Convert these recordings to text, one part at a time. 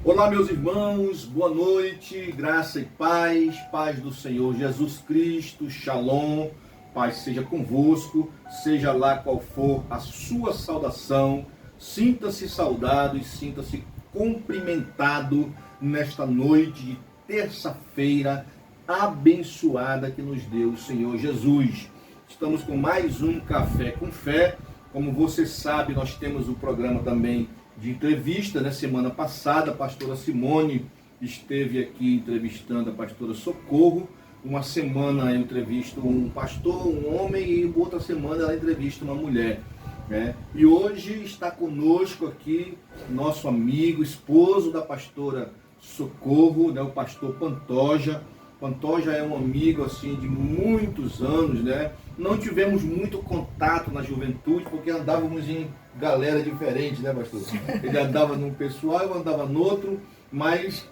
Olá, meus irmãos, boa noite, graça e paz do Senhor Jesus Cristo, Shalom, paz seja convosco, seja lá qual for a sua saudação, sinta-se saudado e sinta-se cumprimentado nesta noite de terça-feira abençoada que nos deu o Senhor Jesus. Estamos com mais um Café com Fé. Como você sabe, nós temos o programa também de entrevista, né? Semana passada a pastora Simone esteve aqui entrevistando a pastora Socorro. Uma semana eu entrevisto um pastor, um homem, e outra semana ela entrevista uma mulher, né? E hoje está conosco aqui nosso amigo, esposo da pastora Socorro, né? O pastor Pantoja. Pantoja é um amigo assim de muitos anos, né? Não tivemos muito contato na juventude, porque andávamos em galera diferente, né, pastor? Ele andava num pessoal, eu andava no outro, mas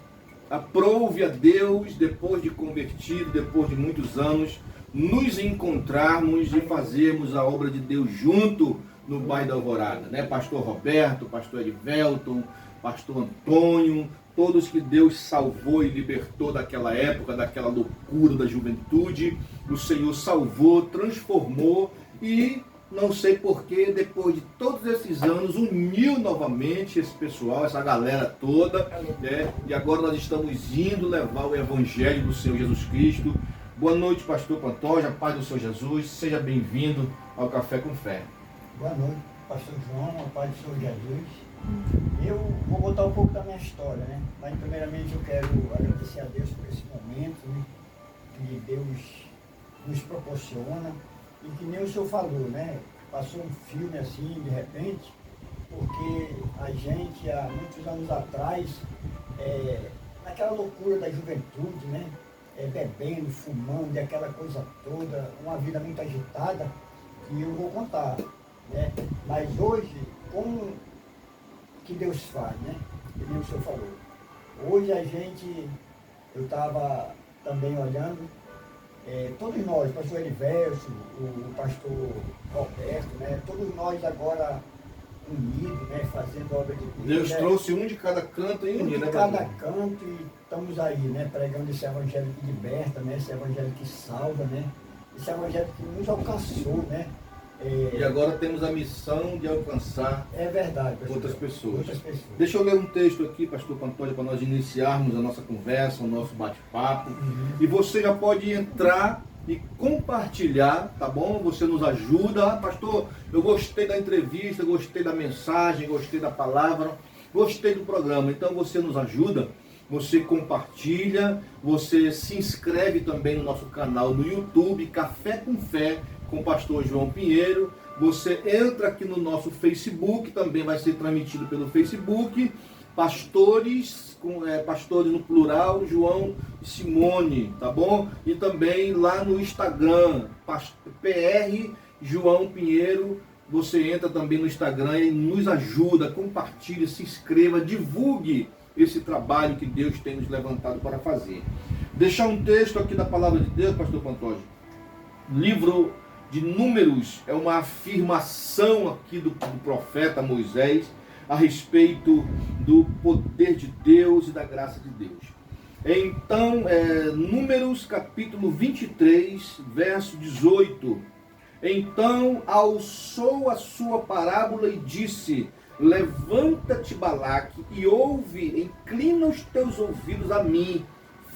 aprove a Deus, depois de convertido, depois de muitos anos, nos encontrarmos e fazermos a obra de Deus junto no bairro da Alvorada, né? Pastor Roberto, pastor Edivelton, pastor Antônio, todos que Deus salvou e libertou daquela época, daquela loucura da juventude. O Senhor salvou, transformou e não sei porquê, depois de todos esses anos, uniu novamente esse pessoal, essa galera toda, né? E agora nós estamos indo levar o Evangelho do Senhor Jesus Cristo. Boa noite, pastor Pantoja, paz do Senhor Jesus, seja bem-vindo ao Café com Fé. Boa noite, pastor João, a paz do Senhor Jesus. Eu vou botar um pouco da minha história, né? Mas primeiramente eu quero agradecer a Deus por esse momento, né? Que Deus nos proporciona. E que nem o senhor falou, né? Passou um filme assim, de repente, porque a gente, há muitos anos atrás, naquela loucura da juventude, né? Bebendo, fumando, aquela coisa toda, uma vida muito agitada, que eu vou contar, né? Mas hoje, como que Deus faz, né? Que nem o senhor falou. Hoje eu estava também olhando, todos nós, o pastor Eliverso, o pastor Roberto, né? Todos nós agora unidos, né? Fazendo obra de Deus. Deus trouxe um de cada canto e uniu, né? De cada canto, e estamos aí, né? Pregando esse evangelho que liberta, né? Esse evangelho que salva, né? Esse evangelho que nos alcançou, né? E agora temos a missão de alcançar verdade, outras pessoas. Outras pessoas. Deixa eu ler um texto aqui, pastor Pantoja, para nós iniciarmos a nossa conversa, o nosso bate-papo. E você já pode entrar e compartilhar, tá bom? Você nos ajuda. Pastor, eu gostei da entrevista, gostei da mensagem, gostei da palavra, gostei do programa. Então você nos ajuda, você compartilha, você se inscreve também no nosso canal no YouTube, Café com Fé, com o pastor João Pinheiro. Você entra aqui no nosso Facebook, também vai ser transmitido pelo Facebook, pastores no plural, João e Simone, tá bom? E também lá no Instagram, PR João Pinheiro. Você entra também no Instagram e nos ajuda, compartilhe, se inscreva, divulgue esse trabalho que Deus tem nos levantado para fazer. Deixar um texto aqui da palavra de Deus, pastor Pantoja. Livro de Números é uma afirmação aqui do profeta Moisés a respeito do poder de Deus e da graça de Deus. Então, Números capítulo 23, verso 18. Então alçou a sua parábola e disse: levanta-te, Balaque, e ouve, inclina os teus ouvidos a mim,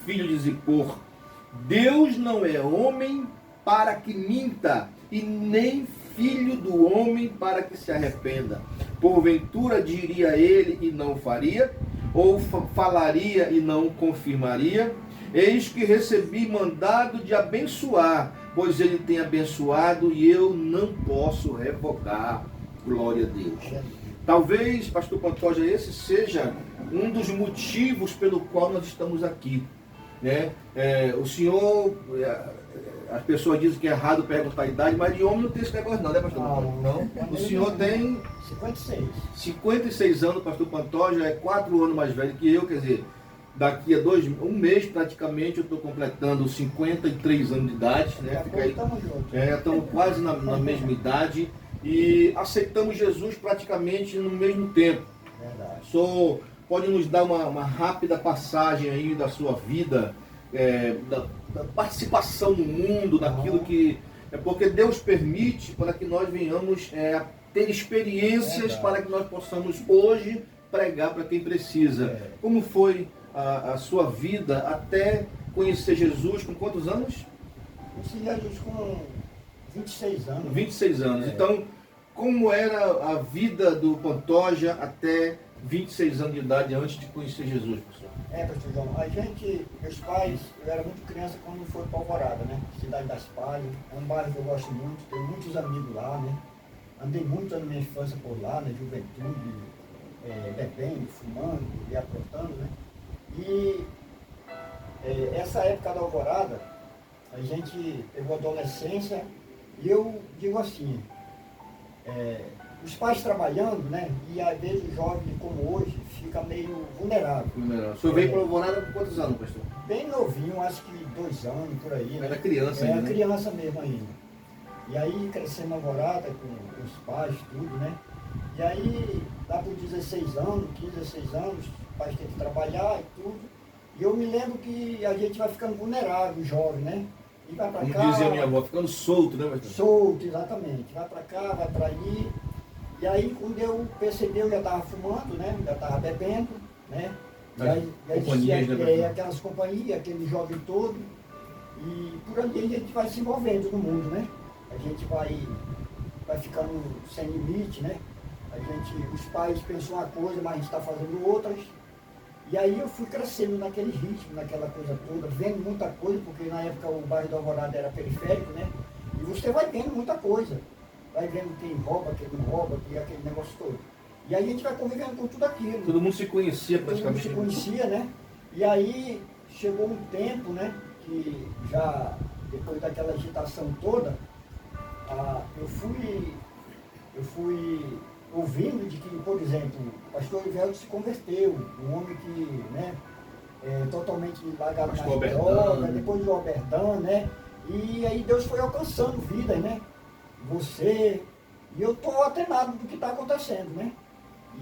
filho de Zippor. Deus não é homem para que minta, e nem filho do homem para que se arrependa. Porventura diria ele e não faria, ou falaria e não confirmaria? Eis que recebi mandado de abençoar, pois ele tem abençoado e eu não posso revogar. Glória a Deus. Talvez, pastor Pantoja, esse seja um dos motivos pelo qual nós estamos aqui, né? O senhor, as pessoas dizem que é errado perguntar a idade, mas de homem não tem esse negócio não, né, pastor Pantoja? Não. O senhor tem 56 anos, pastor Pantoja, é 4 anos mais velho que eu, quer dizer, daqui a um mês praticamente eu estou completando 53 anos de idade, né? Estamos quase na mesma idade e aceitamos Jesus praticamente no mesmo tempo. Verdade. Sou pode nos dar uma rápida passagem aí da sua vida, da participação no mundo, daquilo que... É porque Deus permite para que nós venhamos ter experiências para que nós possamos hoje pregar para quem precisa. Como foi a sua vida até conhecer Jesus? Com quantos anos? Conheci Jesus com 26 anos. 26 anos. Então, como era a vida do Pantoja até 26 anos de idade antes de conhecer Jesus, pastor? Pastor João, meus pais, eu era muito criança quando foi para Alvorada, né? Cidade das Palhas, é um bairro que eu gosto muito, tenho muitos amigos lá, né? Andei muito na minha infância por lá, na juventude, bebendo, fumando e aprontando, né? E essa época da Alvorada, a gente pegou a adolescência e eu digo assim, os pais trabalhando, né? E às vezes o jovem como hoje fica meio vulnerável. O senhor veio para Alvorada com quantos anos, pastor? Bem novinho, acho que 2 anos por aí, né? Era criança ainda, né? Criança mesmo ainda. E aí crescendo na Alvorada com os pais, tudo, né? E aí, lá por 16 anos, 15, 16 anos, os pais têm que trabalhar e tudo. E eu me lembro que a gente vai ficando vulnerável, jovem, né? E vai pra cá. Como dizia minha avó, ficando solto, né, pastor? Solto, exatamente. Vai pra cá, vai pra ali. E aí, quando eu percebi, eu já estava fumando, né? Já estava bebendo, né? Aquelas companhias, aquele jovem todo. E por ali a gente vai se envolvendo no mundo, né? A gente vai ficando sem limite, né? Os pais pensam uma coisa, mas a gente está fazendo outras. E aí eu fui crescendo naquele ritmo, naquela coisa toda, vendo muita coisa, porque na época o bairro da Alvorada era periférico, né? E você vai vendo muita coisa. Vai vendo quem rouba, quem não rouba, aquele negócio todo. E aí a gente vai convivendo com tudo aquilo. Todo mundo se conhecia praticamente. Todo mundo se conhecia, né? E aí chegou um tempo, né? Que já, depois daquela agitação toda, eu fui ouvindo de que, por exemplo, o pastor Iveldo se converteu, um homem que, né? Totalmente largado na droga, depois do Oberdan, né? E aí Deus foi alcançando vidas, né? E eu estou atenado do que está acontecendo, né?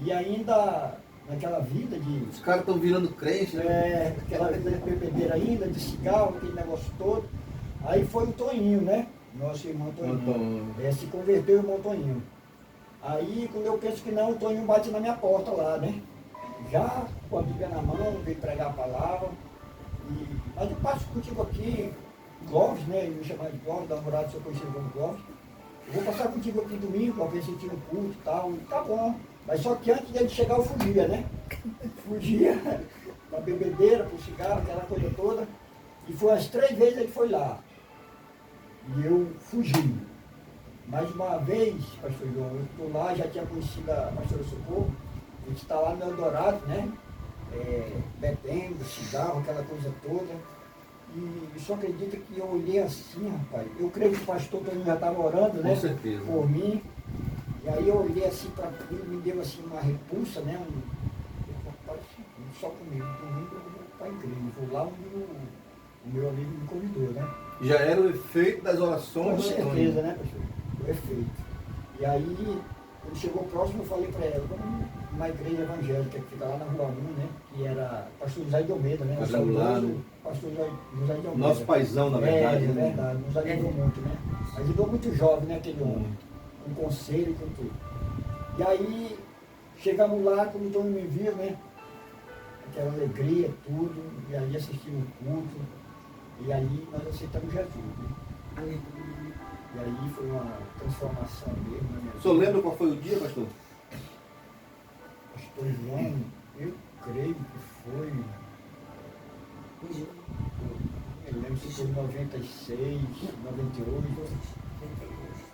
E ainda naquela vida de... Os caras estão virando crente, né? Aquela vida de bebedeira ainda, de cigarro, aquele negócio todo. Aí foi o Toninho, né? Nosso irmão Toninho. Se converteu o irmão Toninho. Aí, quando eu penso que não, o Toninho bate na minha porta lá, né? Já com a Bíblia na mão, veio pregar a palavra. Mas eu passo contigo aqui, Clóvis, né? Ele me chamava de Clóvis, da namorada, se eu conhecia como Clóvis. Eu vou passar contigo aqui domingo, para ver se tira um culto e tal. Tá bom. Mas só que antes dele chegar eu fugia, né? Fugia pra bebedeira, pro cigarro, aquela coisa toda. E foi as 3 vezes ele foi lá. E eu fugi. Mais uma vez, pastor João, eu estou lá, já tinha conhecido a pastora Socorro. A gente está lá no Eldorado, né? Bebendo, cigarro, aquela coisa toda. E só acredita que eu olhei assim, rapaz. Eu creio que o pastor Toninho já estava orando, né? Com certeza. Por mim. E aí eu olhei assim para ele, me deu assim uma repulsa, né? Só comigo, domingo eu vou para a igreja. Vou lá onde o meu amigo me convidou, né? Já era o efeito das orações Com do certeza, Toninho, né, pastor? O efeito. E aí, quando chegou próximo, eu falei para ela, vamos numa igreja evangélica que fica lá na Rua 1, né? Que era pastor José de Almeida, né? Pastor José de Almeida. Nosso paizão, na verdade. É verdade, nos ajudou muito, né? Ajudou muito jovem, né, aquele homem. Com conselho e com tudo. E aí, chegamos lá, quando o dono me viu, né? Aquela alegria, tudo. E aí assistimos o culto. E aí nós aceitamos Jesus, né? E aí foi uma transformação mesmo, né? O senhor lembra qual foi o dia, pastor? Pastor João, eu creio que foi... Eu lembro se foi 96, 98...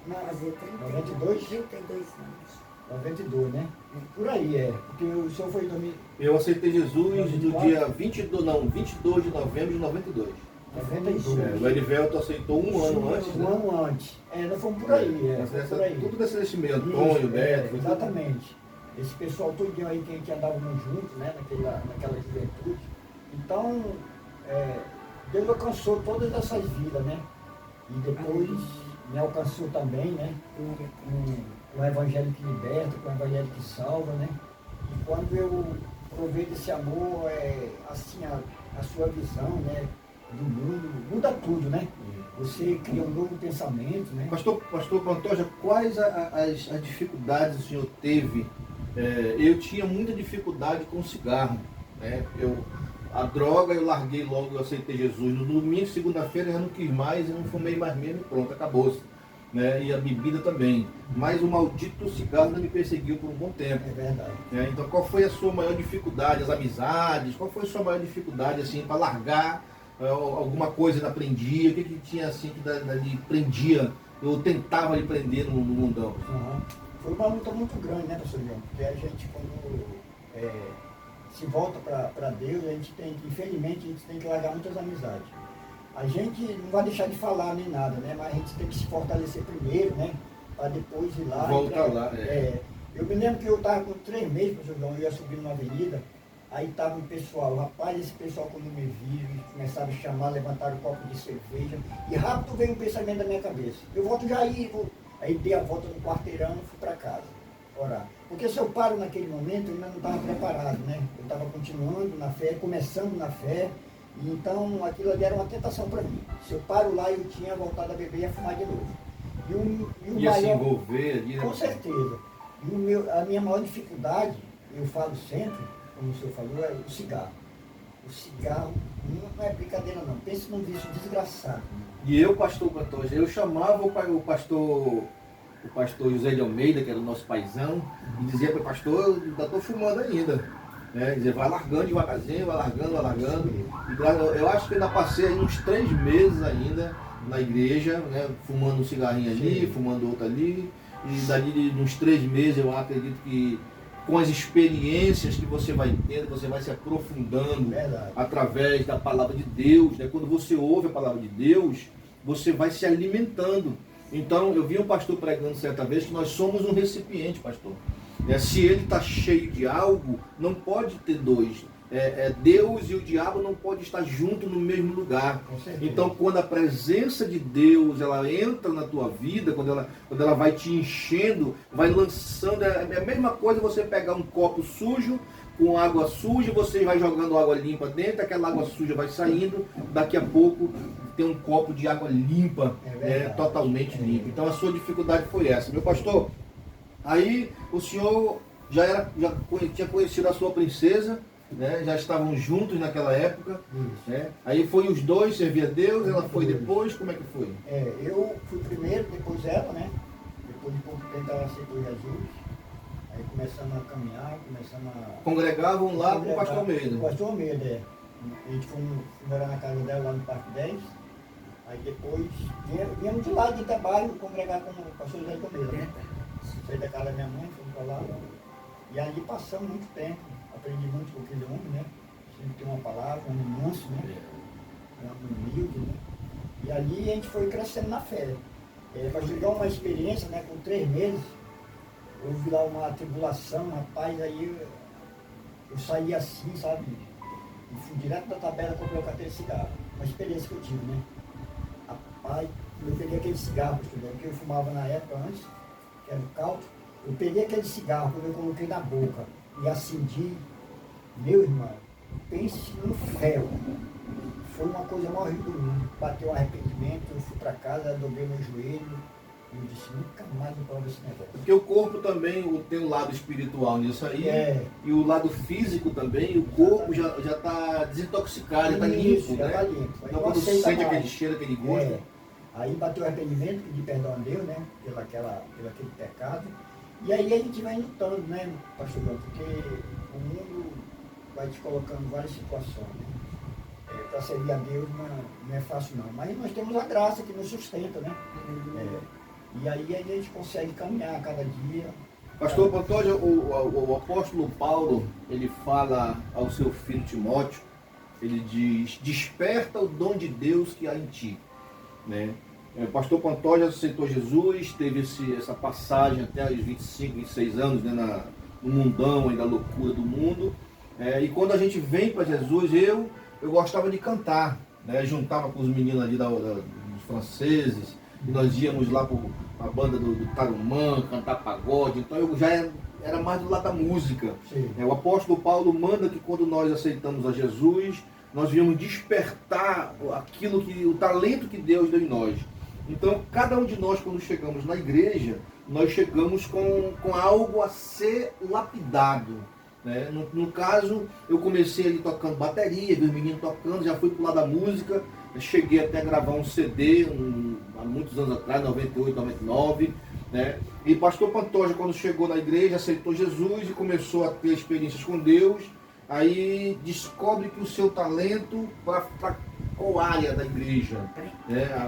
92? 32 anos. 92, né? Por aí, porque o senhor foi em 2000... Eu aceitei Jesus 94? no dia 22 de novembro de 92. 92. O Erivelto aceitou um ano antes, né? Um ano antes. Nós fomos por aí, por aí. Tudo desse meio, Antônio, Beto. Exatamente. Esse pessoal todo aí que andávamos juntos, né? Naquela juventude. Então, Deus alcançou todas essas vidas, né? E depois me alcançou também, né? Com o Evangelho que liberta, com o Evangelho que salva, né? E quando eu prover desse amor, assim, a sua visão, né, do mundo, muda tudo, né? Você cria um novo pensamento, né? Pastor Pantoja, quais as dificuldades o senhor teve? Eu tinha muita dificuldade com o cigarro, né? A droga eu larguei logo, eu aceitei Jesus. No domingo, segunda-feira, eu já não quis mais, eu não fumei mais mesmo, pronto, acabou-se. Né? E a bebida também. Mas o maldito cigarro ainda me perseguiu por um bom tempo. É verdade. Então, qual foi a sua maior dificuldade? As amizades? Qual foi a sua maior dificuldade, assim, para largar alguma coisa da prendia? O que tinha, assim, que dali prendia? Eu tentava lhe prender no mundão. Uhum. Foi uma luta muito grande, né, pastor João? Porque a gente, quando se volta para Deus, a gente tem que, infelizmente, a gente tem que largar muitas amizades. A gente não vai deixar de falar nem nada, né? Mas a gente tem que se fortalecer primeiro, né? Para depois ir lá. Voltar lá, Eu me lembro que eu estava com 3 meses, pastor João, eu ia subir numa avenida, aí estava um pessoal, rapaz, esse pessoal quando me viram, começaram a chamar, levantaram um copo de cerveja, e rápido veio um pensamento da minha cabeça. Eu volto já aí, aí dei a volta no quarteirão e fui para casa, orar. Porque se eu paro naquele momento, eu ainda não estava preparado, né? Eu estava continuando na fé, começando na fé, e então aquilo ali era uma tentação para mim. Se eu paro lá, eu tinha voltado a beber e a fumar de novo. Ia se envolver ali, né? Com certeza. A minha maior dificuldade, eu falo sempre, como o senhor falou, é o cigarro. O cigarro não é brincadeira não. Pense num vício desgraçado. E eu, pastor Pantoja, eu chamava o pastor José de Almeida, que era o nosso paizão, e dizia para o pastor, eu ainda estou fumando ainda. Né? Dizia, vai largando devagarzinho, vai largando. E eu acho que ainda passei aí uns 3 meses ainda na igreja, né? Fumando um cigarrinho ali, fumando outro ali. E dali uns 3 meses eu acredito que com as experiências que você vai tendo, você vai se aprofundando através da palavra de Deus. Né? Quando você ouve a palavra de Deus, você vai se alimentando. Então, eu vi um pastor pregando certa vez que nós somos um recipiente, pastor. Se ele está cheio de algo, não pode ter dois. Deus e o diabo não podem estar juntos no mesmo lugar. Então, quando a presença de Deus ela entra na tua vida, quando ela vai te enchendo, vai lançando, é a mesma coisa você pegar um copo sujo com água suja, você vai jogando água limpa dentro, aquela água suja vai saindo, daqui a pouco tem um copo de água limpa, totalmente limpa. Então a sua dificuldade foi essa. Meu pastor, aí o senhor já tinha conhecido a sua princesa, né? Já estavam juntos naquela época, né? Aí foi os dois, servia a Deus, ela foi depois, como é que foi? Eu fui primeiro, depois ela, né? Depois de pouco tempo ela aceitou Jesus. Aí começamos a caminhar, Congregavam lá com o pastor Almeida. O pastor Almeida, A gente foi morar na casa dela lá no Parque 10. Aí depois viemos de lá de trabalho congregar com o pastor José de Almeida, né? Saí da casa da minha mãe, fomos para lá. E ali passamos muito tempo. Aprendi muito com aquele homem, né? Sempre tem uma palavra, um homem manso, né? Um homem humilde, né? E ali a gente foi crescendo na fé. Para chegar uma experiência, né? Com 3 meses, houve lá uma tribulação, rapaz, aí eu saí assim, sabe? E fui direto da tabela para colocar aquele cigarro. Uma experiência que eu tive, né? Rapaz, eu peguei aquele cigarro, que eu fumava na época antes, que era o caldo. Eu peguei aquele cigarro, quando eu coloquei na boca e acendi, meu irmão, pense no fel. Foi uma coisa mais horrível do mundo. Bateu um arrependimento, eu fui para casa, dobrei meu joelho e eu disse, nunca mais eu provo esse negócio. Porque o corpo também tem um lado espiritual nisso aí, e o lado físico também, o corpo já está desintoxicado, já está limpo, né? Tá limpo. Então quando sente aquele cheiro, aquele gosto... Aí bateu o arrependimento, pedi perdão a Deus, né? Pelo aquele pecado. E aí a gente vai lutando, né, pastor João? Porque o mundo vai te colocando em várias situações, né? Para servir a Deus não é fácil não. Mas nós temos a graça que nos sustenta, né? E aí a gente consegue caminhar a cada dia. Pastor Pantoja, o apóstolo Paulo, ele fala ao seu filho Timóteo, ele diz, desperta o dom de Deus que há em ti. Né? O pastor Pantoja aceitou Jesus, teve essa passagem até os 25, 26 anos, né, no mundão e da loucura do mundo. E quando a gente vem para Jesus, eu gostava de cantar, né? Juntava com os meninos ali dos franceses, e nós íamos lá para a banda do Tarumã, cantar pagode. Então eu já era mais do lado da música. Sim. O apóstolo Paulo manda que quando nós aceitamos a Jesus, nós viemos despertar aquilo que, o talento que Deus deu em nós. Então, cada um de nós, quando chegamos na igreja, nós chegamos com algo a ser lapidado. Né? No caso, eu comecei ali tocando bateria, vi os meninos tocando, já fui pro lado da música, cheguei até a gravar um CD há muitos anos atrás, 98, 99. Né? E pastor Pantoja, quando chegou na igreja, aceitou Jesus e começou a ter experiências com Deus. Aí descobre que o seu talento para qual área da igreja?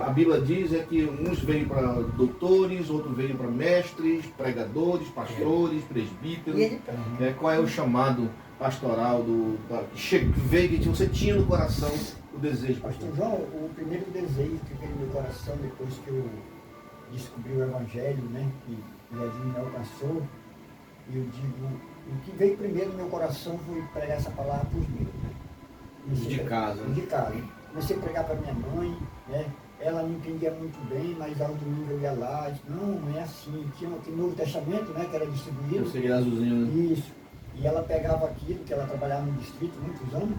A Bíblia diz que uns veio para doutores, outros veio para mestres, pregadores, pastores, presbíteros. Qual é o chamado pastoral que veio, que você tinha no coração o desejo? Pastor João, o primeiro desejo que veio no meu coração depois que eu descobri o Evangelho, né, que Jesus me alcançou, eu digo, o que veio primeiro no meu coração foi pregar essa palavra para os meus, né? De casa. De casa. Comecei a pregar para minha mãe, né? Ela não entendia muito bem, mas ao domingo eu ia lá, e disse, não é assim, tinha o Novo Testamento, né, que era distribuído. Você ia azulzinho, né? Isso. E ela pegava aquilo, que ela trabalhava no distrito muitos anos,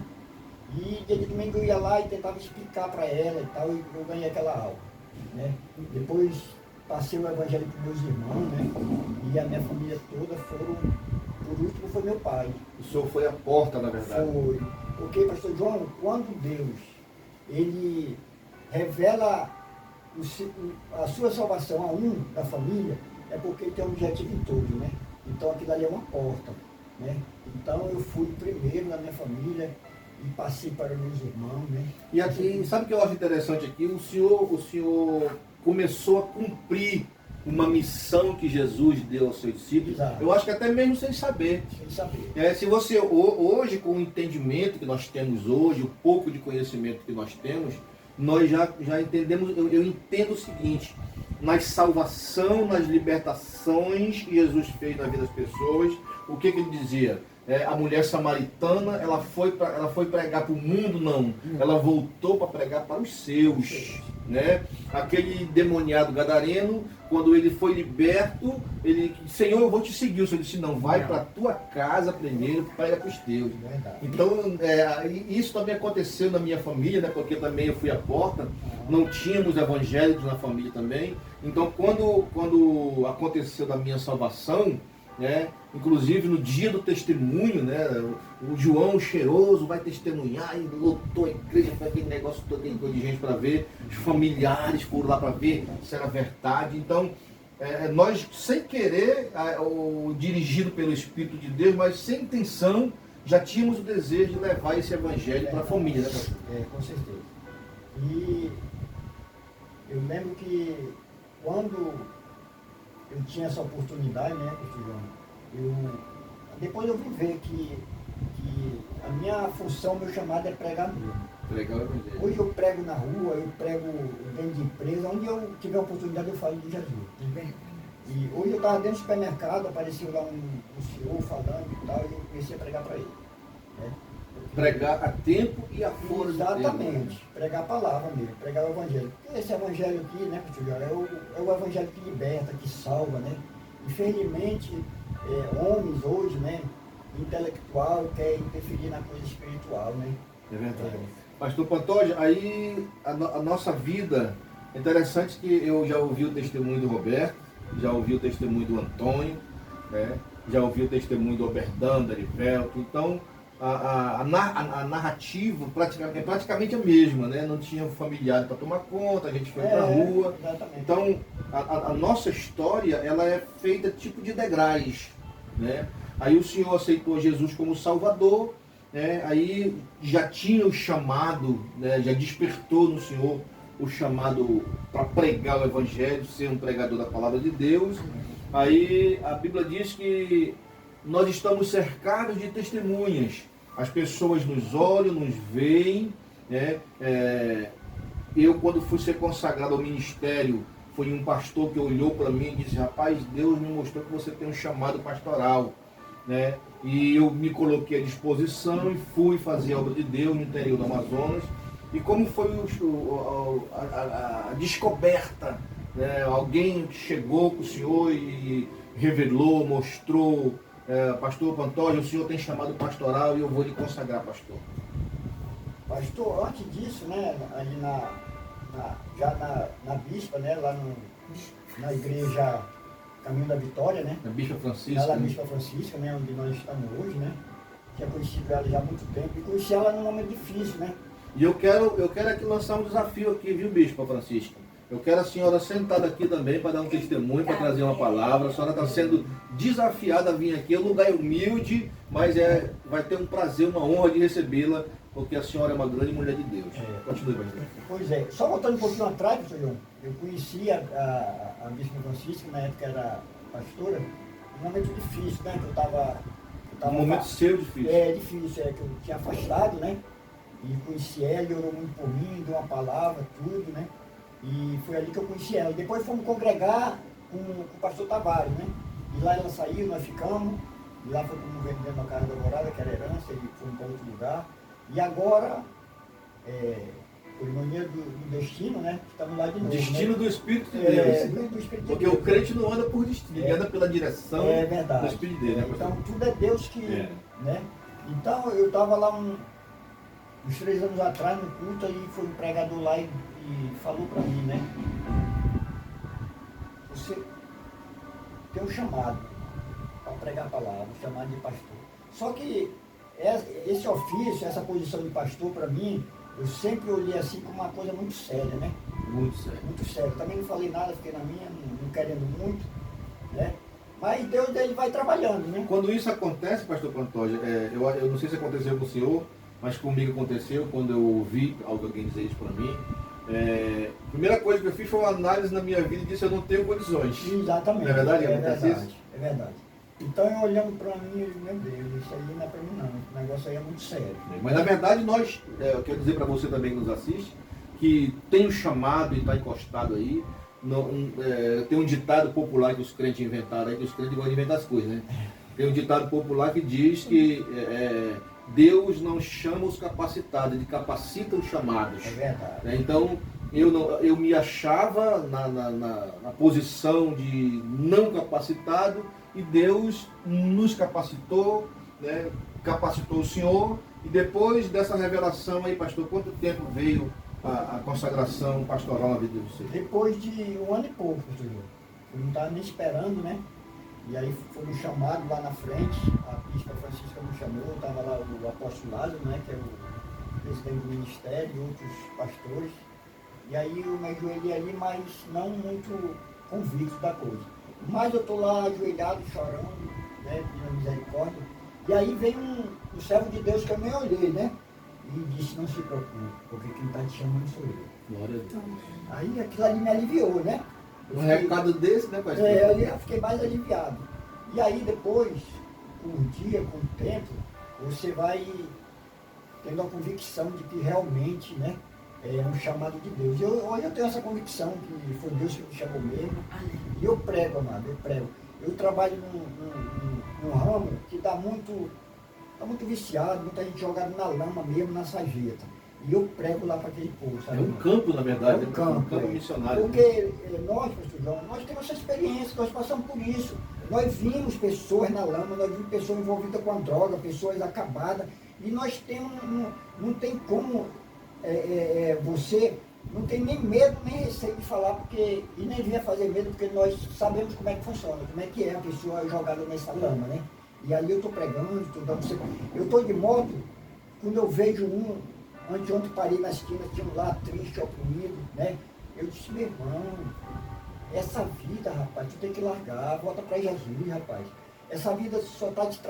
e dia de domingo eu ia lá e tentava explicar para ela e tal, e eu ganhei aquela aula, né? Depois passei o Evangelho para meus irmãos, né? E a minha família toda foram. Por último foi meu pai. O senhor foi a porta, na verdade. Foi. Porque, pastor João, quando Deus, ele revela a sua salvação a um da família, é porque ele tem um objetivo em todos, né? Então aquilo ali é uma porta, né? Então eu fui primeiro na minha família e passei para meus irmãos, né? E aqui, sabe o que eu acho interessante aqui? O senhor começou a cumprir uma missão que Jesus deu aos seus discípulos. Exato. Eu acho que até mesmo sem saber. Sem saber. Se você, hoje, com o entendimento que nós temos hoje, o pouco de conhecimento que nós temos, nós já entendemos, eu entendo o seguinte, na salvação, nas libertações que Jesus fez na vida das pessoas, o que ele dizia? A mulher samaritana, ela foi pregar para o mundo? Não. Ela voltou para pregar para os seus. Né? Aquele demoniado gadareno, quando ele foi liberto, ele, Senhor, eu vou te seguir. O Senhor disse, não, vai para a tua casa primeiro, prega para os teus. Então, isso também aconteceu na minha família, né? Porque também eu fui à porta, não tínhamos evangélicos na família também. Então, quando aconteceu da minha salvação, né? Inclusive no dia do testemunho, né? O João cheiroso vai testemunhar e lotou a igreja, foi aquele negócio todo de gente para ver, os familiares foram lá para ver se era verdade. Então, nós sem querer, dirigido pelo Espírito de Deus, mas sem intenção, já tínhamos o desejo de levar esse evangelho para a família, né, pastor? Com certeza. E eu lembro que quando eu tinha essa oportunidade, né, pastor João, depois eu vim ver que a minha função, meu chamado é pregar mesmo. Pregar o evangelho. Hoje eu prego na rua, eu prego dentro de empresa, onde eu tiver oportunidade eu falo de Jesus. E hoje eu estava dentro do supermercado, apareceu lá um senhor falando e tal, e eu comecei a pregar para ele. Né? Pregar a tempo e a fora do tempo. Exatamente, pregar a palavra mesmo, pregar o evangelho. Porque esse evangelho aqui, né, pastor João, é o evangelho que liberta, que salva, né? Infelizmente, homens hoje, né, intelectual, quer interferir na coisa espiritual, né? É verdade. Pastor Pantoja, aí a nossa vida, é interessante que eu já ouvi o testemunho do Roberto, já ouvi o testemunho do Antônio, né? Já ouvi o testemunho do Oberdan, da Erivelto. Então, a narrativa é praticamente a mesma, né? Não tinha familiar para tomar conta, a gente foi para a rua. Exatamente. Então, a nossa história, ela é feita tipo de degraus, né? Aí o Senhor aceitou Jesus como Salvador, né? Aí já tinha o chamado, né? Já despertou no Senhor o chamado para pregar o Evangelho, ser um pregador da Palavra de Deus. Aí a Bíblia diz que nós estamos cercados de testemunhas. As pessoas nos olham, nos veem, né? Eu, quando fui ser consagrado ao ministério, foi um pastor que olhou para mim e disse, rapaz, Deus me mostrou que você tem um chamado pastoral, né? E eu me coloquei à disposição e fui fazer a obra de Deus no interior do Amazonas. E como foi a descoberta, né? Alguém chegou com o Senhor e revelou, mostrou Pastor Pantoja, o senhor tem chamado pastoral e eu vou lhe consagrar, pastor. Pastor, antes disso, né, ali já na bispa, né, lá na igreja Caminho da Vitória, né? Na Bispa Francisca. Na Bispa Francisca, né, onde nós estamos hoje, né? Tinha conhecido ela já há muito tempo e conheci ela num momento difícil, né? E eu quero aqui lançar um desafio aqui, viu, Bispa Francisca? Eu quero a senhora sentada aqui também para dar um testemunho, para trazer uma palavra. A senhora está sendo desafiada a vir aqui. O lugar é humilde, mas vai ter um prazer, uma honra de recebê-la, porque a senhora é uma grande mulher de Deus. Continue, pastor. Pois é. Só voltando um pouquinho atrás, pastor João, eu conheci a Bispa Francisca, na época era pastora, um momento difícil, né? Que eu estava Um momento seu difícil. Difícil, que eu tinha afastado, né? E conheci ela, e orou muito por mim, deu uma palavra, tudo, né? E foi ali que eu conheci ela. Depois fomos congregar com o pastor Tavares, né? E lá ela saiu, nós ficamos, e lá foi como vendendo a casa da morada, que era herança, e fomos para outro lugar. E agora, por ironia do destino, né? Estamos lá de novo. Destino, né? Do Espírito de Deus. Do Espírito porque de Deus. O crente não anda por destino, ele anda pela direção do Espírito dele. Né, então tudo é Deus que. Né? Então eu estava lá uns 3 anos atrás no culto, e foi um pregador lá e falou para mim, né? Você tem um chamado para pregar a palavra, um chamado de pastor. Só que esse ofício, essa posição de pastor, para mim, eu sempre olhei assim como uma coisa muito séria, né? Muito sério. Muito sério. Também não falei nada, fiquei na minha, não querendo muito, né? Mas Deus, ele vai trabalhando, né? Quando isso acontece, pastor Pantoja, eu não sei se aconteceu com o senhor, mas comigo aconteceu quando eu ouvi alguém dizer isso para mim. A primeira coisa que eu fiz foi uma análise na minha vida e disse: eu não tenho condições. Exatamente. Não é verdade? É verdade. Então eu olhando para mim, eu digo: meu Deus, isso aí não é para mim não, esse negócio aí é muito sério. Mas na verdade nós, eu quero dizer para você também que nos assiste, que tem um chamado e está encostado aí. Tem um ditado popular que os crentes inventaram aí, que os crentes gostam de inventar as coisas, né? Tem um ditado popular que diz que Deus não chama os capacitados, Ele capacita os chamados. É verdade. Então, eu me achava na posição de não capacitado, e Deus nos capacitou, né? Capacitou o Senhor, e depois dessa revelação aí, pastor, quanto tempo veio a consagração pastoral na vida de você? Depois de 1 ano e pouco, pastor João. Eu não estava nem esperando, né? E aí foi me chamado lá na frente, a Bispa Francisca me chamou, estava lá o apóstolo Lázaro, né, que é o presidente do ministério, e outros pastores. E aí eu me ajoelhei ali, mas não muito convicto da coisa. Mas eu estou lá ajoelhado, chorando, né, pedindo misericórdia. E aí veio um servo de Deus que eu nem olhei, né? E disse: não se preocupe, porque quem está te chamando sou eu. Glória a Deus. Aí aquilo ali me aliviou, né? Um recado desse, né, pastor? Eu fiquei mais aliviado. E aí depois, com o dia, com o tempo, você vai tendo a convicção de que realmente, né, é um chamado de Deus. Hoje eu tenho essa convicção que foi Deus que me chamou mesmo. E eu prego, amado, eu prego. Eu trabalho num ramo que está muito viciado, muita gente jogada na lama mesmo, na sarjeta. E eu prego lá para aquele povo, sabe? É um campo, na verdade, É um campo missionário. Porque nós, pastor João, nós temos essa experiência, nós passamos por isso. Nós vimos pessoas na lama, nós vimos pessoas envolvidas com a droga, pessoas acabadas, e nós temos, não tem como você não tem nem medo, nem receio de falar, porque, e nem vinha fazer medo, porque nós sabemos como é que funciona, como é que é a pessoa jogada nessa lama, né? E ali eu estou pregando, eu estou de moto, quando eu vejo ontem parei na esquina, tinha um lá triste, oprimido, né? Eu disse: meu irmão, essa vida, rapaz, tu tem que largar, volta para Jesus, rapaz. Essa vida só está te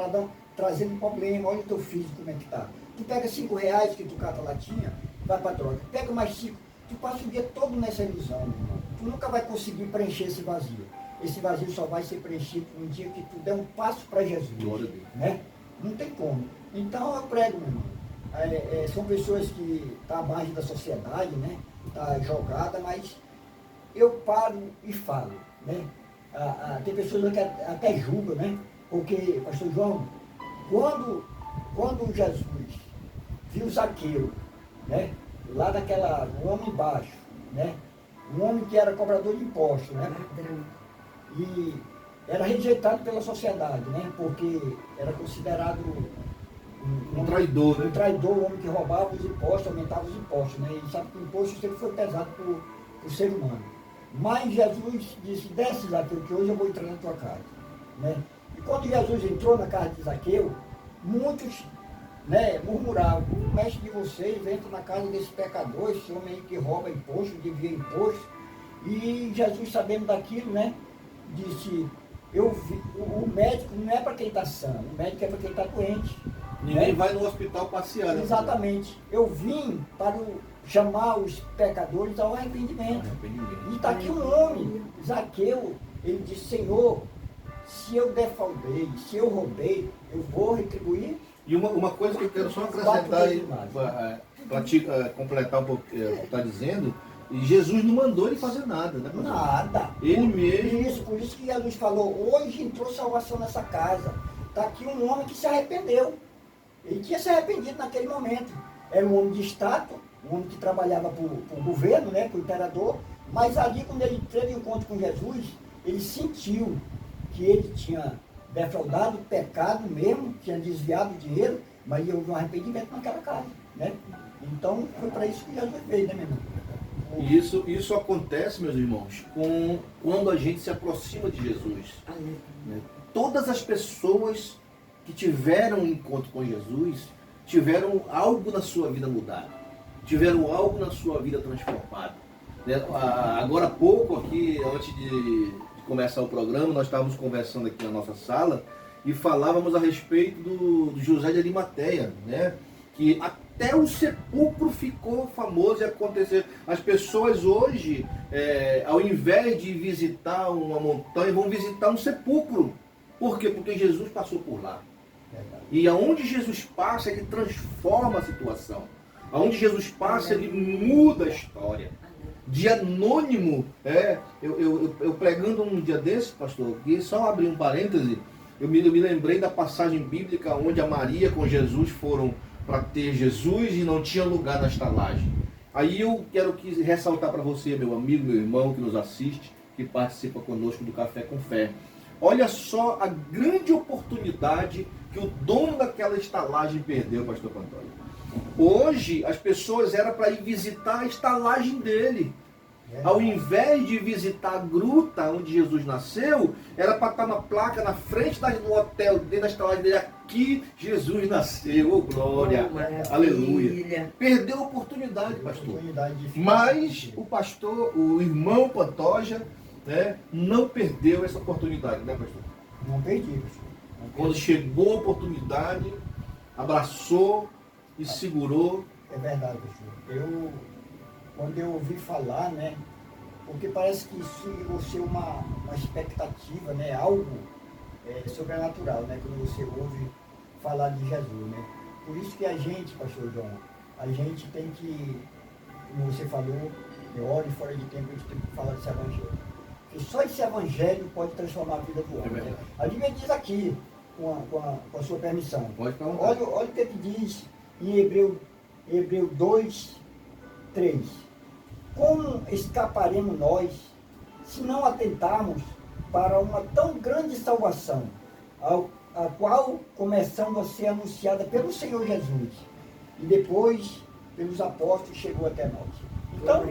trazendo problema, olha o teu físico como é que tá. Tu pega R$5 que tu cata latinha, vai para droga. Pega mais 5, tu passa o dia todo nessa ilusão, meu irmão. Tu nunca vai conseguir preencher esse vazio. Esse vazio só vai ser preenchido no dia que tu der um passo para Jesus. Glória a Deus. Né? Não tem como. Então eu prego, meu irmão. São pessoas que estão à margem da sociedade, né? Está jogada, mas eu paro e falo, né? Tem pessoas que até julgam, né? Porque, pastor João, quando Jesus viu Zaqueu, né? Lá um homem baixo, né? Um homem que era cobrador de impostos, né? E era rejeitado pela sociedade, né? Porque era considerado Um traidor, né? um traidor, um homem que roubava os impostos, aumentava os impostos, né? E sabe que o imposto sempre foi pesado para o ser humano. Mas Jesus disse, desce Zaqueu, que hoje eu vou entrar na tua casa, né? E quando Jesus entrou na casa de Zaqueu, muitos, né, murmuravam, o mestre de vocês entra na casa desse pecador, esse homem aí que rouba imposto, devia imposto. E Jesus, sabendo daquilo, né, disse, o médico não é para quem está sã, o médico é para quem está doente. Ninguém né? vai no hospital passear, né? Exatamente. Eu vim para chamar os pecadores ao arrependimento. E está aqui um homem, Zaqueu, ele disse, Senhor, se eu defraudei, se eu roubei, eu vou retribuir. E uma coisa que eu quero só acrescentar para te completar um pouco o que está dizendo, Jesus não mandou ele fazer nada, né? Nada. Ele mesmo. Por isso que Jesus falou, hoje entrou salvação nessa casa. Está aqui um homem que se arrependeu. Ele tinha se arrependido naquele momento. Era um homem de status, um homem que trabalhava para o governo, né, para o imperador, mas ali quando ele teve encontro com Jesus, ele sentiu que ele tinha defraudado, pecado mesmo, tinha desviado o dinheiro, mas houve um arrependimento naquela casa, né? Então foi para isso que Jesus veio, né, meu irmão? E isso acontece, meus irmãos, quando a gente se aproxima de Jesus. Né? Todas as pessoas que tiveram um encontro com Jesus, tiveram algo na sua vida mudado, tiveram algo na sua vida transformado. Né? Agora há pouco, aqui, antes de começar o programa, nós estávamos conversando aqui na nossa sala e falávamos a respeito do José de Arimateia, né? Que até o sepulcro ficou famoso e aconteceu. As pessoas hoje, ao invés de visitar uma montanha, vão visitar um sepulcro. Por quê? Porque Jesus passou por lá. E aonde Jesus passa, ele transforma a situação. Aonde Jesus passa, ele muda a história. De anônimo, eu pregando um dia desse, pastor, e só abrir um parêntese, eu me lembrei da passagem bíblica onde a Maria com Jesus foram para ter Jesus e não tinha lugar na estalagem. Aí eu quero ressaltar para você, meu amigo, meu irmão que nos assiste, que participa conosco do Café com Fé. Olha só a grande oportunidade que o dono daquela estalagem perdeu, pastor Antônio. Hoje, as pessoas eram para ir visitar a estalagem dele. Ao invés de visitar a gruta onde Jesus nasceu, era para estar uma placa na frente do hotel, dentro da estalagem dele, aqui Jesus nasceu, oh glória, aleluia. Perdeu a oportunidade, pastor. Mas o pastor, o irmão Pantoja, né, não perdeu essa oportunidade, né, pastor? Não perdi, pastor. Quando chegou a oportunidade, abraçou e segurou. É verdade, pastor. Quando eu ouvi falar, né, porque parece que isso você uma expectativa, né, algo sobrenatural, né, quando você ouve falar de Jesus, né. Por isso que a gente, pastor João, a gente tem que, como você falou, hora e fora de tempo, a gente tem que falar desse evangelho. Porque só esse evangelho pode transformar a vida do homem. Né? A Bíblia diz aqui, com a sua permissão. Pode falar. Olha o que ele diz em Hebreu 2, 3. Como escaparemos nós se não atentarmos para uma tão grande salvação, a qual começando a ser anunciada pelo Senhor Jesus e depois pelos apóstolos chegou até nós? Então,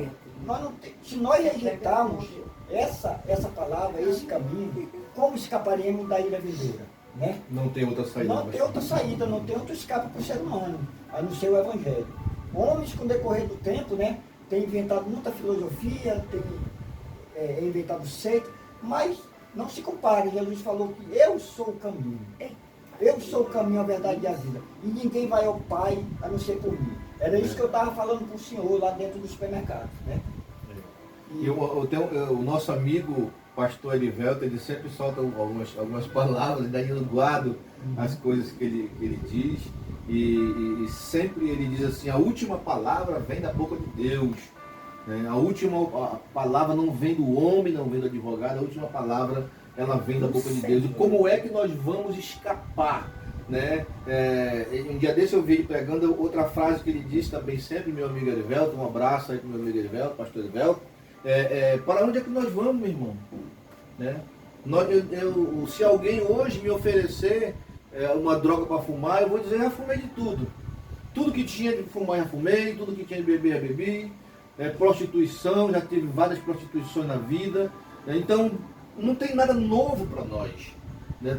se nós rejeitarmos essa palavra, esse caminho, como escaparemos da ira vindoura? Né? Não tem outra saída. Não tem outra saída, não tem outro escape para o ser humano, a não ser o Evangelho. Homens, com o decorrer do tempo, né, têm inventado muita filosofia, têm inventado seita, mas não se compara. Jesus falou que eu sou o caminho. Eu sou o caminho, a verdade e a vida. E ninguém vai ao Pai a não ser por mim. Era isso que eu estava falando para o senhor lá dentro do supermercado. Né? E o nosso amigo pastor Elivelto, ele sempre solta algumas palavras, daí eu guardo as coisas que ele diz, e sempre ele diz assim, a última palavra vem da boca de Deus, né? A palavra não vem do homem, não vem do advogado, a última palavra ela vem da boca de Deus. E como é que nós vamos escapar? Né? Um dia desse eu vi ele pregando outra frase que ele disse também sempre, meu amigo Elivelto, um abraço aí para o meu amigo Elivelto, pastor Elivelto. Para onde é que nós vamos, meu irmão? Né? Se alguém hoje me oferecer uma droga para fumar, eu vou dizer, já fumei de tudo. Tudo que tinha de fumar já fumei, tudo que tinha de beber já bebi. Prostituição, já tive várias prostituições na vida. Então, não tem nada novo para nós.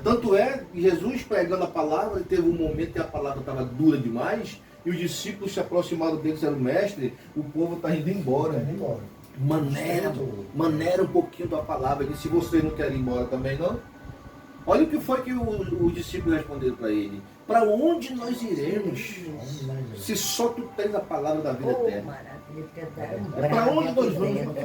Tanto é que Jesus pregando a palavra, ele teve um momento que a palavra estava dura demais, e os discípulos se aproximaram dele, disseram, mestre, o povo está indo embora. Maneira um pouquinho da palavra. Ele disse, se vocês não querem ir embora também não? Olha o que foi que os discípulos responderam para ele. Para onde nós iremos? Se só tu tens a palavra da vida eterna. Para onde nós vamos?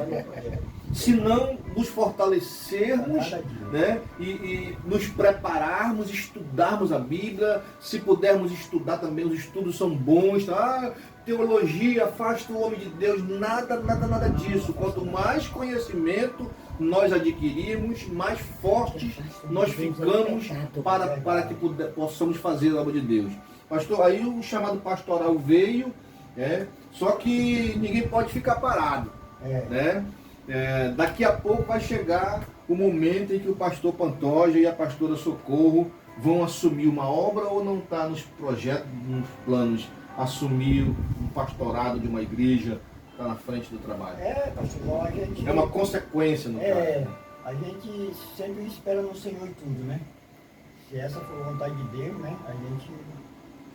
Se não nos fortalecermos, né? E nos prepararmos, estudarmos a Bíblia. Se pudermos estudar também, os estudos são bons. Tá? Teologia afasta o homem de Deus. Nada disso. Quanto mais conhecimento nós adquirimos, mais fortes nós ficamos para que possamos fazer a obra de Deus. Pastor, aí o chamado pastoral veio, só que ninguém pode ficar parado. Né? Daqui a pouco vai chegar o momento em que o pastor Pantoja e a pastora Socorro vão assumir uma obra, ou não está nos projetos, nos planos, assumir um pastorado de uma igreja, está na frente do trabalho? Pastor João, a gente... É uma consequência no caso. A gente sempre espera no Senhor e tudo, né? Se essa for a vontade de Deus, né? A gente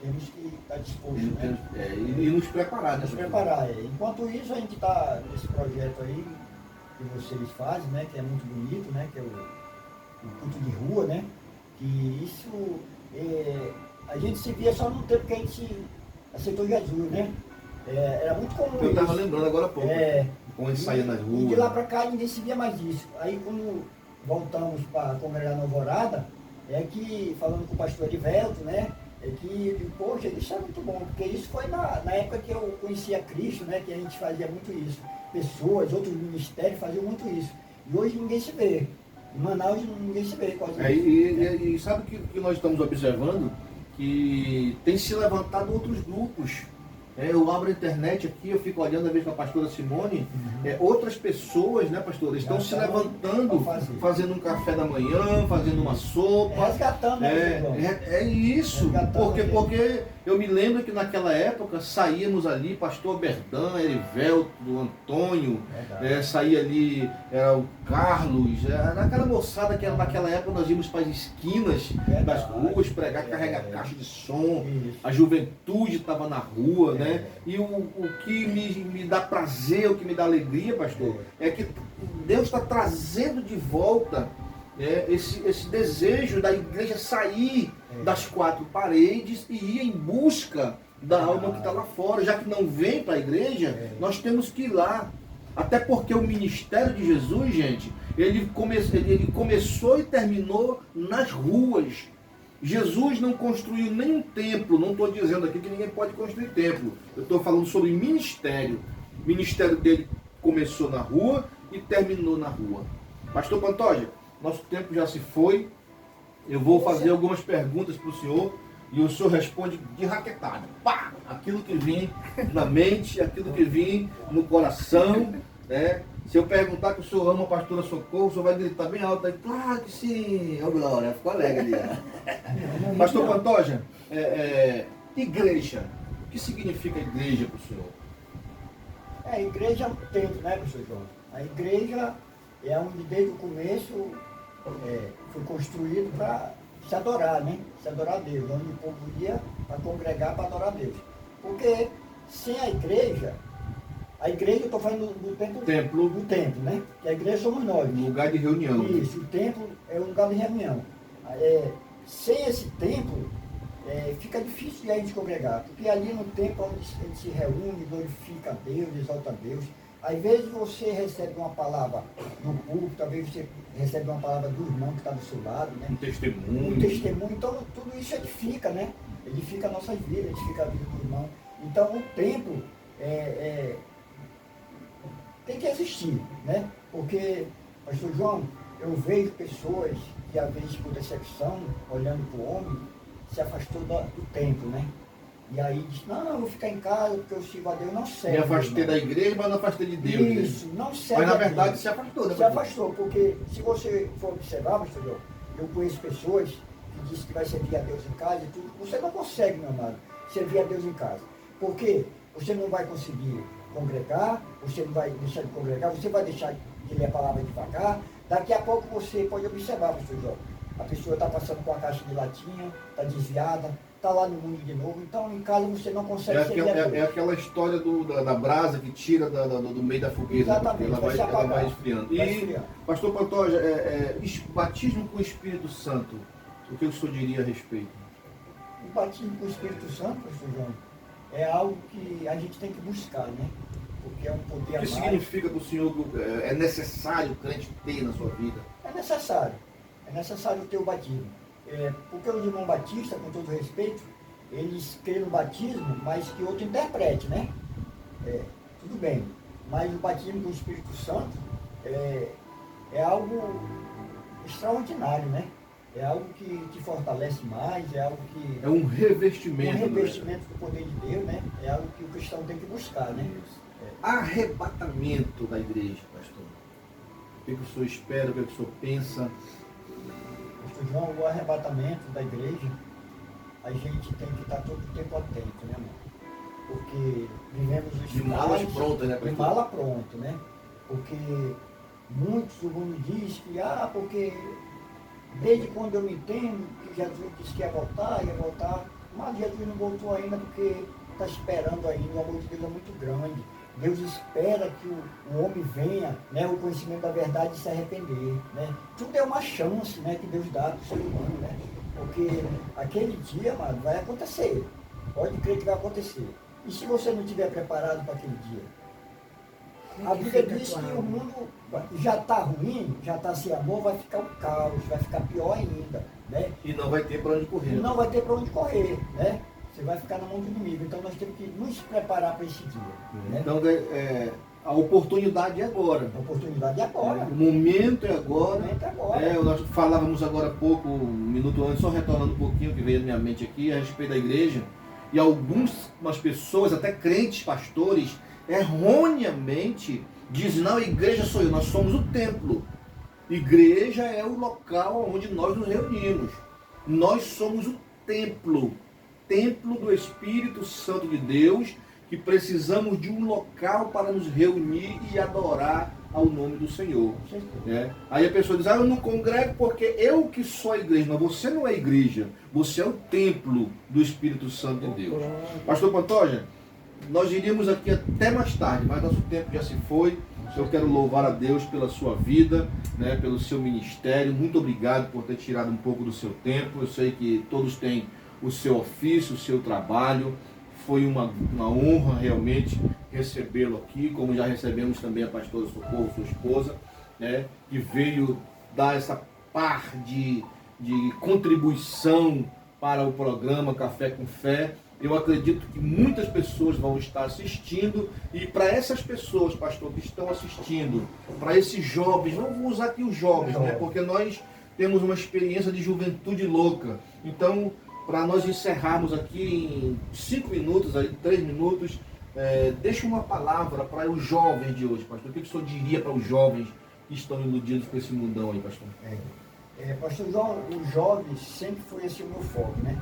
temos que estar disposto, né? E nos preparar. Nos preparar. Enquanto isso, a gente está nesse projeto aí que vocês fazem, né? Que é muito bonito, né? Que é o culto de rua, né? Que isso, a gente se via só no tempo que a gente aceitou Jesus, né? Era muito comum. Eu estava lembrando agora há pouco. Como a gente saía nas ruas. E de lá para cá ninguém se via mais disso. Aí quando voltamos para congregar na Alvorada, falando com o pastor Erivelto, né? Poxa, isso é muito bom, porque isso foi na época que eu conhecia Cristo, né? Que a gente fazia muito isso. Pessoas, outros ministérios faziam muito isso. E hoje ninguém se vê. Em Manaus ninguém se vê quase isso. E sabe o que nós estamos observando? Que tem se levantado outros grupos. Eu abro a internet aqui, eu fico olhando a vez com a pastora Simone, outras pessoas, né, pastor, estão se levantando, fazendo um café da manhã, fazendo uma sopa. Resgatando, isso, porque eu me lembro que naquela época saíamos ali, pastor Berdan, Erivelto, Antônio, saía ali, era o Carlos, era aquela moçada que era naquela época nós íamos para as esquinas das ruas pregar, carregar caixa de som, a juventude estava na rua, né? E o que me dá prazer, o que me dá alegria, pastor, é que Deus está trazendo de volta esse desejo da igreja sair das quatro paredes e ir em busca da alma que está lá fora. Já que não vem para a igreja, nós temos que ir lá. Até porque o ministério de Jesus, gente, ele começou e terminou nas ruas. Jesus não construiu nenhum templo. Não estou dizendo aqui que ninguém pode construir templo. Eu estou falando sobre ministério. O ministério dele começou na rua e terminou na rua. Pastor Pantoja, nosso tempo já se foi. Eu vou fazer algumas perguntas para o senhor e o senhor responde de raquetada. Pá! Aquilo que vem na mente, aquilo que vem no coração, né? Se eu perguntar que o senhor ama a pastora Socorro, o senhor vai gritar bem alto aí. Claro que sim! Ô Glória, ficou alegre ali. Pastor Pantoja, igreja. O que significa igreja para o senhor? Igreja é um templo, né, pastor João? A igreja é onde desde o começo foi construído para se adorar, né? Se adorar a Deus, onde o povo ia para congregar para adorar a Deus. Porque sem a igreja eu estou falando do templo, do templo, né? Que a igreja somos nós. Lugar de reunião. Isso, o templo é um lugar de reunião. Sem esse templo, fica difícil de a gente congregar, porque ali no templo onde a gente se reúne, glorifica a Deus, exalta a Deus. Às vezes você recebe uma palavra no púlpito, talvez você recebe uma palavra do irmão que está do seu lado, né? Um testemunho. Um testemunho. Então tudo isso edifica, né? Edifica nossas vidas, edifica a vida do irmão. Então o templo tem que existir, né? Porque, pastor João, eu vejo pessoas que às vezes por decepção, olhando para o homem, se afastou do templo, né? E aí disse, não, eu vou ficar em casa porque eu sirvo a Deus, não serve. Me afastei irmão. da igreja, mas não afastei de Deus. Isso, não serve. Mas na a verdade Deus. se afastou, né? Se afastou, porque se você for observar, pastor João, eu conheço pessoas que dizem que vai servir a Deus em casa e tudo. Você não consegue, meu amado, servir a Deus em casa. Porque você não vai conseguir congregar, você não vai deixar de congregar, você vai deixar de ler a palavra devagar. Daqui a pouco você pode observar, pastor João, a pessoa está passando com a caixa de latinha, está desviada, está lá no mundo de novo, então em casa você não consegue servir a Deus. É aquela história da brasa que tira do meio da fogueira. Exatamente, Ela vai esfriando. Vai E, esfriando. pastor Pantoja, batismo com o Espírito Santo, o que o senhor diria a respeito? O batismo com o Espírito Santo, pastor João, é algo que a gente tem que buscar, né? Porque é um poder O que significa para o senhor, é necessário o crente ter na sua vida? É necessário ter o batismo. Porque os irmãos batistas, com todo respeito, eles creem no batismo, mas que outro interprete, né? Tudo bem. Mas o batismo com o Espírito Santo é algo extraordinário, né? É algo que te fortalece mais, é algo que... É um revestimento. Um revestimento do poder de Deus, né? É algo que o cristão tem que buscar, né? Arrebatamento da igreja, pastor. O que o senhor espera, o que o senhor pensa? Pastor João, o arrebatamento da igreja, a gente tem que estar todo o tempo atento, né, irmão? Porque vivemos os de malas prontas, né, de mala pronta, né? Porque muitos, o mundo diz que, porque desde quando eu me entendo, que Jesus disse que ia voltar, mas Jesus não voltou ainda porque está esperando ainda, o amor de Deus é muito grande. Deus espera que o homem venha, né, o conhecimento da verdade e se arrepender, né? Tudo é uma chance, né, que Deus dá para o ser humano, né? Porque aquele dia, mano, vai acontecer. Pode crer que vai acontecer. E se você não estiver preparado para aquele dia? A Bíblia diz que o mundo já está ruim, já está sem amor, vai ficar um caos, vai ficar pior ainda, né? E não vai ter para onde correr. E não vai ter para onde correr, né? Você vai ficar na mão do inimigo. Então nós temos que nos preparar para esse dia. Né? Então a oportunidade é agora. A oportunidade é agora. O momento é agora. O momento é agora. Nós falávamos agora há pouco, um minuto antes, só retornando um pouquinho que veio na minha mente aqui, a respeito da igreja. E algumas pessoas, até crentes, pastores, erroneamente dizem, não, a igreja sou eu, nós somos o templo. Igreja é o local onde nós nos reunimos. Nós somos o templo do Espírito Santo de Deus, que precisamos de um local para nos reunir e adorar ao nome do Senhor. Aí a pessoa diz, eu não congrego porque eu que sou a igreja. Não, você não é a igreja, você é o templo do Espírito Santo de Deus. Pastor Pantoja, nós iríamos aqui até mais tarde, mas nosso tempo já se foi. Eu quero louvar a Deus pela sua vida, né, pelo seu ministério. Muito obrigado por ter tirado um pouco do seu tempo. Eu sei que todos têm o seu ofício, o seu trabalho. Foi uma honra realmente recebê-lo aqui, como já recebemos também a pastora Socorro, sua esposa, né, que veio dar essa par de contribuição para o programa Café com Fé. Eu acredito que muitas pessoas vão estar assistindo, e para essas pessoas, pastor, que estão assistindo, para esses jovens, vamos usar aqui os jovens, né, porque nós temos uma experiência de juventude louca. Então, para nós encerrarmos aqui em 5 minutos, aí 3 minutos, deixa uma palavra para os jovens de hoje, pastor. O que o senhor diria para os jovens que estão iludidos com esse mundão aí, pastor? Pastor João, os jovens sempre foi esse o meu foco, né?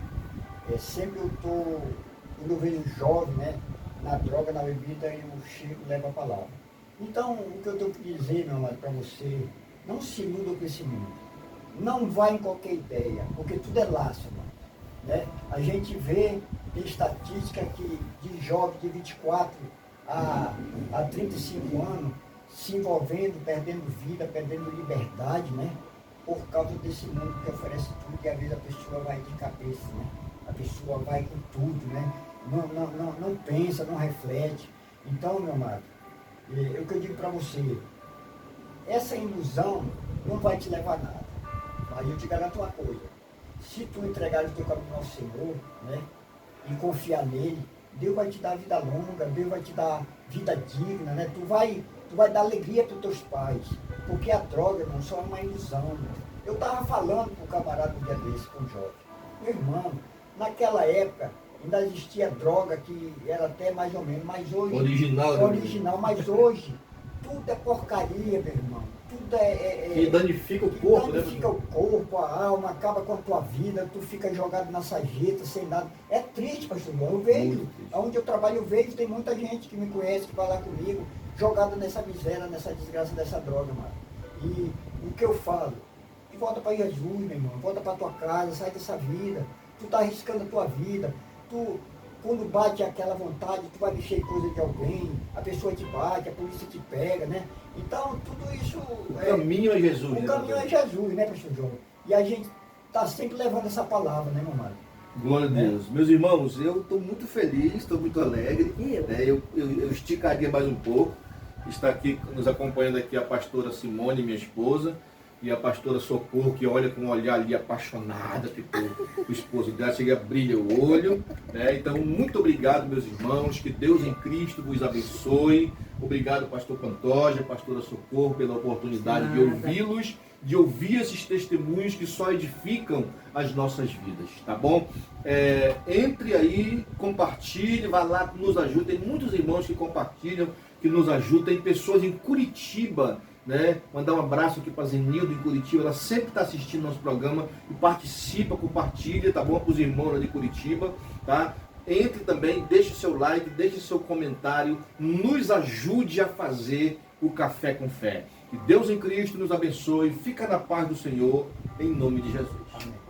Sempre quando eu vejo jovem, né, na droga, na bebida, e o Chico leva a palavra. Então, o que eu tenho que dizer, meu amado, para você, não se iluda com esse mundo. Não vai em qualquer ideia, porque tudo é laço, mano. Né? A gente vê, tem estatística que de jovens de 24 a 35 anos se envolvendo, perdendo vida, perdendo liberdade, né? Por causa desse mundo que oferece tudo, e às vezes a pessoa vai de cabeça, né? A pessoa vai com tudo, né? Não pensa, não reflete. Então, meu amado, o que eu digo para você, essa ilusão não vai te levar a nada. Mas eu te garanto uma coisa, se tu entregar o teu caminho ao Senhor, né, e confiar nele, Deus vai te dar vida longa, Deus vai te dar vida digna, né? Tu vai dar alegria para os teus pais, porque a droga, irmão, só é uma ilusão. Irmão. Eu estava falando com o camarada um dia desse, com o jovem, meu irmão, naquela época, Ainda existia droga que era até mais ou menos, mas hoje... Original, né? Original, mas hoje tudo é porcaria, meu irmão. Tudo que danifica o corpo, né? Danifica o corpo, a alma, acaba com a tua vida, tu fica jogado na sarjeta, sem nada. É triste, pastor João. Eu vejo, onde eu trabalho, eu vejo, tem muita gente que me conhece, que vai lá comigo, jogada nessa miséria, nessa desgraça dessa droga, mano. E o que eu falo? Volta para Jesus, meu irmão, volta para tua casa, sai dessa vida. Tu tá arriscando a tua vida. Tu, quando bate aquela vontade, tu vai mexer em coisa de alguém, a pessoa te bate, a polícia te pega, né? Então, tudo isso... O caminho é Jesus. O caminho é Jesus, né, pastor João? E a gente está sempre levando essa palavra, né, meu amado? Glória a Deus. Meus irmãos, eu estou muito feliz, estou muito alegre. Eu esticaria mais um pouco. Está aqui nos acompanhando aqui a pastora Simone, minha esposa, e a pastora Socorro, que olha com um olhar ali apaixonada o esposo dela, chega, brilha o olho, né? Então, muito obrigado, meus irmãos, que Deus em Cristo vos abençoe. Obrigado, pastor Pantoja, pastora Socorro, pela oportunidade de ouvi-los, de ouvir esses testemunhos que só edificam as nossas vidas, tá bom? Entre aí, compartilhe, vá lá, nos ajude. Tem muitos irmãos que compartilham, que nos ajudam. Tem pessoas em Curitiba, né? Mandar um abraço aqui para a Zenilda em Curitiba, ela sempre está assistindo nosso programa e participa, compartilha, tá bom? Para os irmãos lá de Curitiba, tá? Entre também, deixe o seu like, deixe o seu comentário, nos ajude a fazer o Café com Fé. Que Deus em Cristo nos abençoe, fica na paz do Senhor, em nome de Jesus. Amém.